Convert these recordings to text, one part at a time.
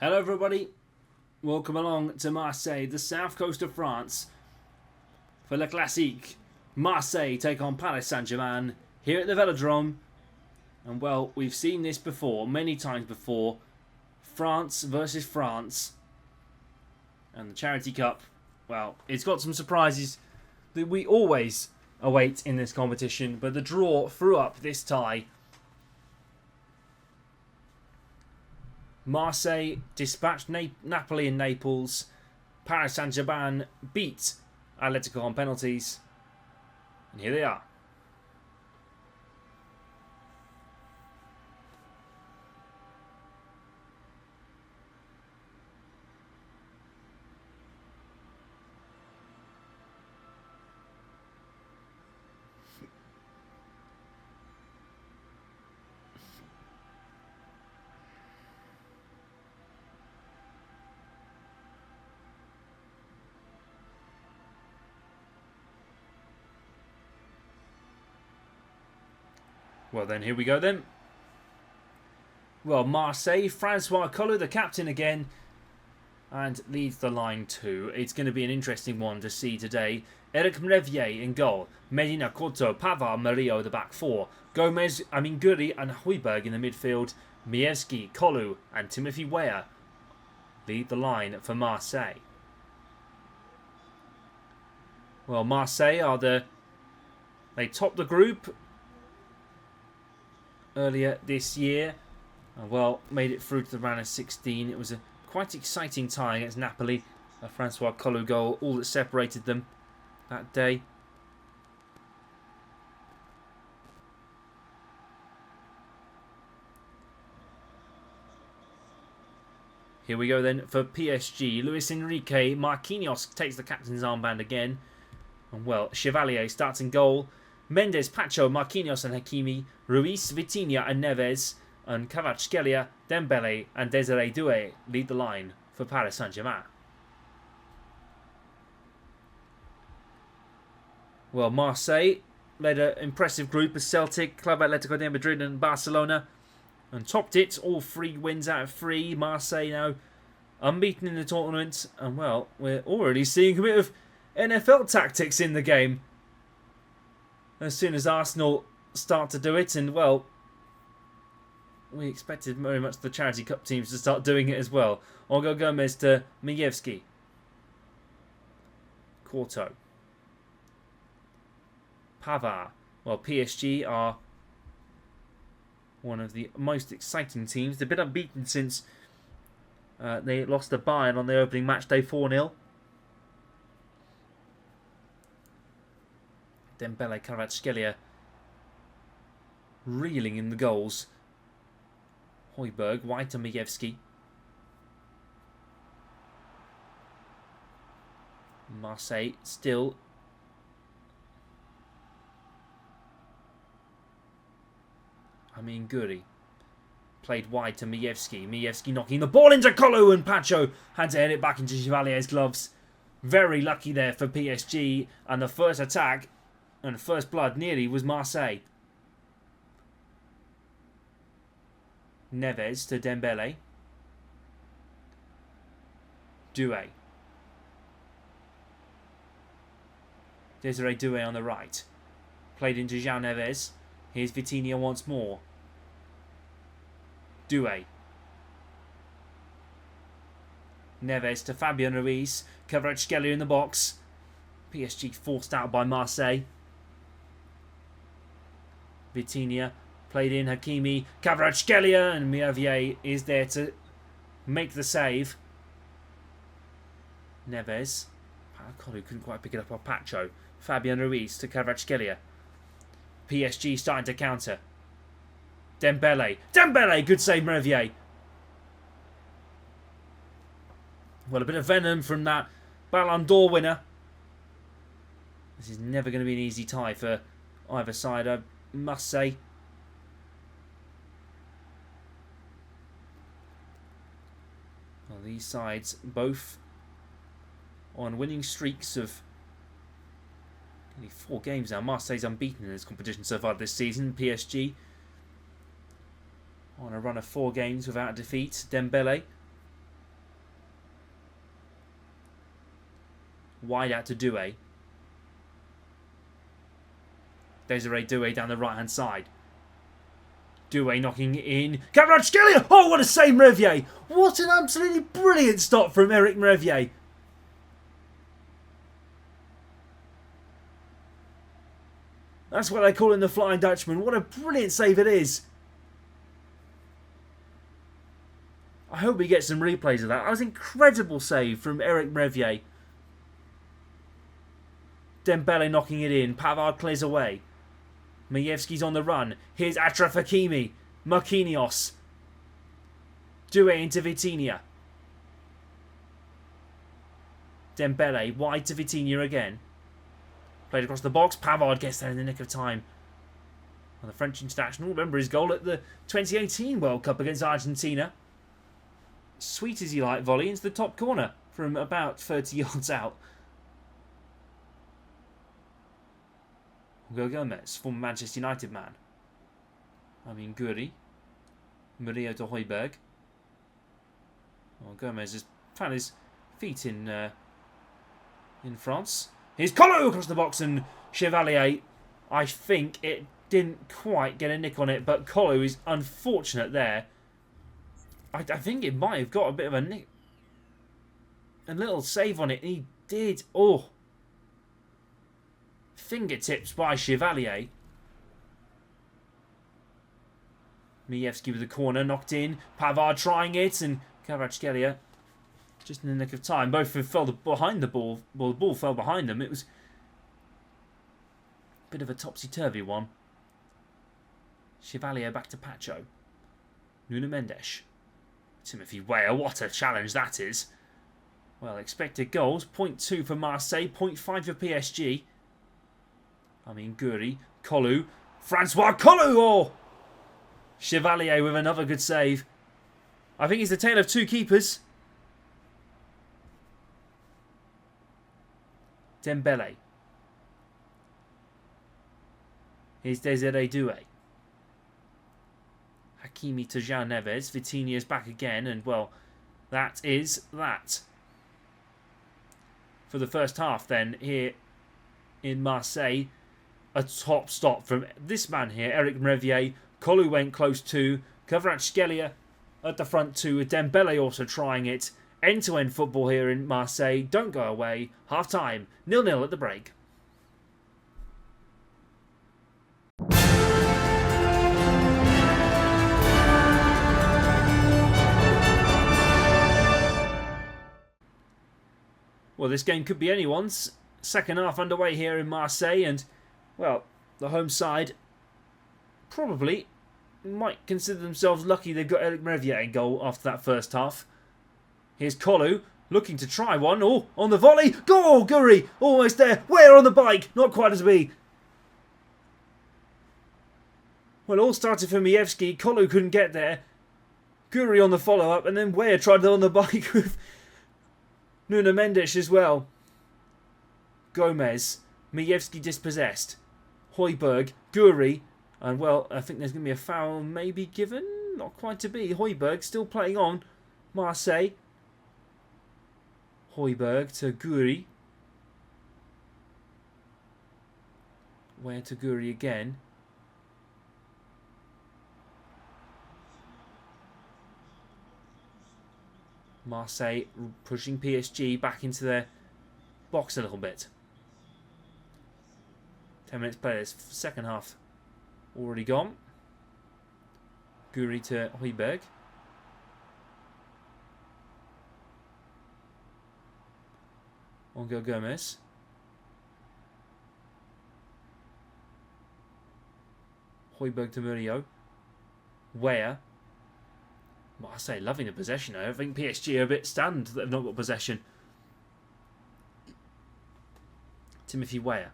Hello everybody, welcome along to Marseille, the south coast of France, for Le Classique. Marseille take on Paris Saint-Germain here at the Velodrome. And well, we've seen this before, many times before. France versus France. And the Charity Cup, well, it's got some surprises that we always await in this competition. But the draw threw up this tie. Marseille dispatched Napoli in Naples. Paris Saint-Germain beat Atletico on penalties. And here they are. Well then, here we go then. Well, Marseille, Francois Collou, the captain again, and leads the line too. It's going to be an interesting one to see today. Eric Mrevier in goal. Medina, Couto, Pavard, Murillo the back four. Gomez, Guri and Højbjerg in the midfield. Mievski, Collou and Timothy Weah lead the line for Marseille. Well, Marseille they top the group earlier this year. Well, made it through to the round of 16. It was a quite exciting tie against Napoli. A Francois Collou goal, all that separated them that day. Here we go then for PSG. Luis Enrique, Marquinhos takes the captain's armband again. And well, Chevalier starts in goal. Mendes, Pacho, Marquinhos and Hakimi, Ruiz, Vitinha and Neves, and Kvaratskhelia, Dembele and Desiree Doué lead the line for Paris Saint-Germain. Well, Marseille led an impressive group of Celtic, Club Atletico de Madrid and Barcelona, and topped it, all 3 wins out of 3. Marseille now unbeaten in the tournament, and well, we're already seeing a bit of NFL tactics in the game. As soon as Arsenal start to do it, and well, we expected very much the Charity Cup teams to start doing it as well. Olga Gomez to Mievski. Couto. Pavard. Well, PSG are one of the most exciting teams. They've been unbeaten since they lost to Bayern on the opening match day 4-0. Dembele, Kvaratskhelia reeling in the goals. Højbjerg, White and Mievski. Marseille still Guri played wide to Mievski. Mievski knocking the ball into Collou, and Pacho had to head it back into Chevalier's gloves. Very lucky there for PSG, and the first attack and first blood nearly was Marseille. Neves to Dembele. Doué. Desiree Doué on the right. Played into João Neves. Here's Vitinha once more. Doué. Neves to Fabian Ruiz. Kvaratskhelia in the box. PSG forced out by Marseille. Vitinha played in Hakimi. Kvaratskhelia, and Mievski is there to make the save. Neves. Collou couldn't quite pick it up on Pacho. Fabian Ruiz to Kvaratskhelia. PSG starting to counter. Dembele. Dembele! Good save, Mievski. Well, a bit of venom from that Ballon d'Or winner. This is never going to be an easy tie for either side, I must say. Well, these sides both on winning streaks of only 4 games now. Marseille's unbeaten in this competition so far this season. PSG on a run of 4 games without a defeat. Dembele Wide out to Doué. Desiree Doué down the right-hand side. Doué knocking it in. Kvaratskhelia! Oh, what a save, Merevier! What an absolutely brilliant stop from Eric Merevier. That's what they call him, the Flying Dutchman. What a brilliant save it is. I hope we get some replays of that. That was an incredible save from Eric Merevier. Dembele knocking it in. Pavard clears away. Majewski's on the run. Here's Achraf Hakimi. Marquinhos. Doué into Vitinha. Dembele wide to Vitinha again. Played across the box. Pavard gets there in the nick of time. And the French international, remember his goal at the 2018 World Cup against Argentina. Sweet as you like volley into the top corner from about 30 yards out. Gomez, former Manchester United man. Guri. Murillo to Højbjerg. Well, Gomez has found his feet in France. Here's Collou across the box and Chevalier. I think it didn't quite get a nick on it, but Collou is unfortunate there. I think it might have got a bit of a nick. A little save on it. He did. Oh. Fingertips by Chevalier. Majewski with the corner, knocked in. Pavard trying it, and Kvaratskhelia just in the nick of time. Both fell behind the ball. Well, the ball fell behind them. It was a bit of a topsy-turvy one. Chevalier back to Pacho. Nuno Mendes. Timothy Weah, what a challenge that is. Well, expected goals, 0.2 for Marseille, 0.5 for PSG. Guri, Collou, Francois Collou, oh! Chevalier with another good save. I think it's the tale of two keepers. Dembele. Here's Desiree Doué. Hakimi to João Neves. Vitinha's back again, and well, that is that. For the first half then, here in Marseille, a top stop from this man here, Eric Merevier. Collou went close to. Kvaratskhelia at the front too, with Dembele also trying it. End-to-end football here in Marseille. Don't go away. Half-time. 0-0 at the break. Well, this game could be anyone's. Second half underway here in Marseille, and, well, the home side probably might consider themselves lucky they've got Eric Merevier in goal after that first half. Here's Collou, looking to try one. Oh, on the volley. Goal, Guri. Almost there. Where on the bike? Not quite as me. Well, all started for Majewski. Collou couldn't get there. Guri on the follow-up, and then Weah tried it on the bike with Nuno Mendes as well. Gomez. Majewski dispossessed. Højbjerg. Guri. And, well, I think there's going to be a foul maybe given. Not quite to be. Højbjerg still playing on. Marseille. Højbjerg to Guri. Where to Guri again. Marseille pushing PSG back into their box a little bit. 10 minutes play this second half. Already gone. Guri to Højbjerg. Ongo Gomez. Højbjerg to Murillo. Weah. Marseille loving the possession. I think PSG are a bit stunned that they've not got possession. Timothy Weah.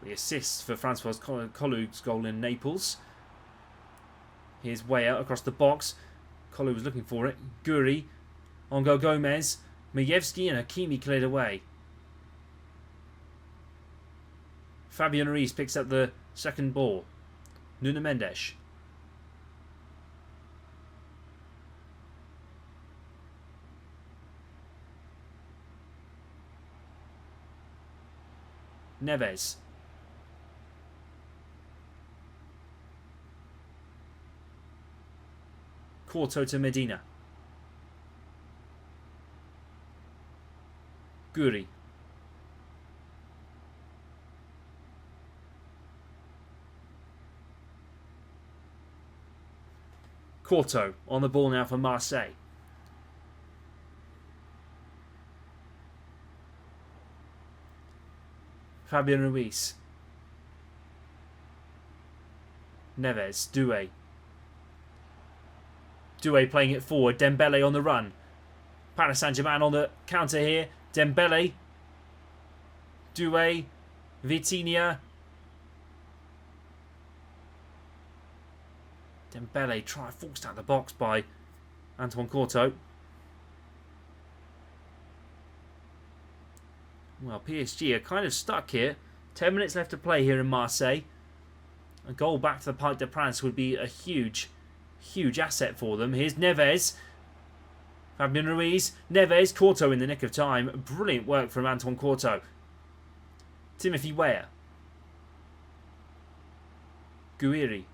The assist for Francois Collou's goal in Naples. Here's Weah across the box. Collou was looking for it. Guri. Ongo Gomez. Majewski and Hakimi cleared away. Fabian Ruiz picks up the second ball. Nuno Mendes. Neves. Corto to Medina. Guri. Corto on the ball now for Marseille. Fabian Ruiz. Neves. Doué. Doué playing it forward. Dembele on the run. Paris Saint-Germain on the counter here. Dembele. Doué. Vitinha. Dembele forced out the box by Antoine Corto. Well, PSG are kind of stuck here. 10 minutes left to play here in Marseille. A goal back to the Parc des Princes would be a huge asset for them. Here's Neves. Fabian Ruiz. Neves. Corto in the nick of time. Brilliant work from Antoine Corto. Timothy Weah. Guiri.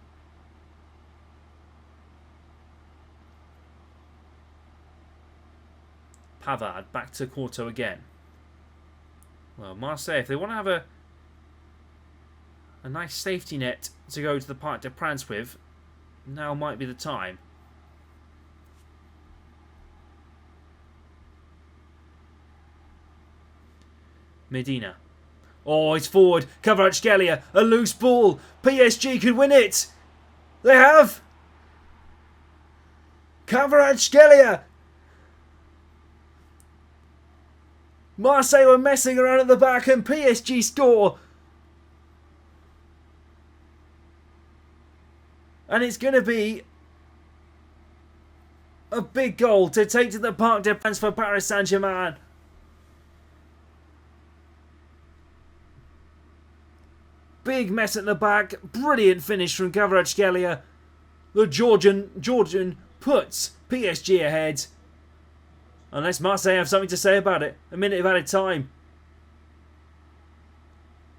Pavard. Back to Corto again. Well, Marseille, if they want to have a nice safety net to go to the Parc des Princes with, now might be the time. Medina. Oh, it's forward. Kvaratskhelia. A loose ball. PSG could win it. They have. Kvaratskhelia. Marseille were messing around at the back and PSG score. And it's going to be a big goal to take to the Parc des Princes for Paris Saint-Germain. Big mess at the back. Brilliant finish from Kvaratskhelia. The Georgian puts PSG ahead. Unless Marseille have something to say about it. A minute of added time.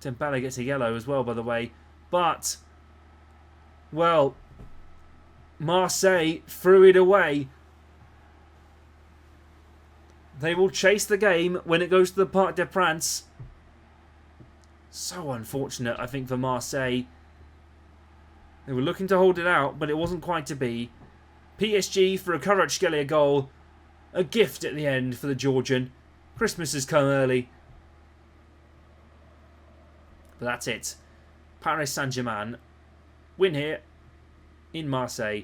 Dembele gets a yellow as well, by the way. But, well, Marseille threw it away. They will chase the game when it goes to the Parc des Princes. So unfortunate, I think, for Marseille. They were looking to hold it out, but it wasn't quite to be. PSG for a Kvaratskhelia goal. A gift at the end for the Georgian. Christmas has come early. But that's it. Paris Saint-Germain win here in Marseille.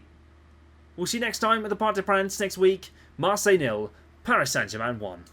We'll see you next time at the Parc des Princes next week. Marseille 0, Paris Saint-Germain 1.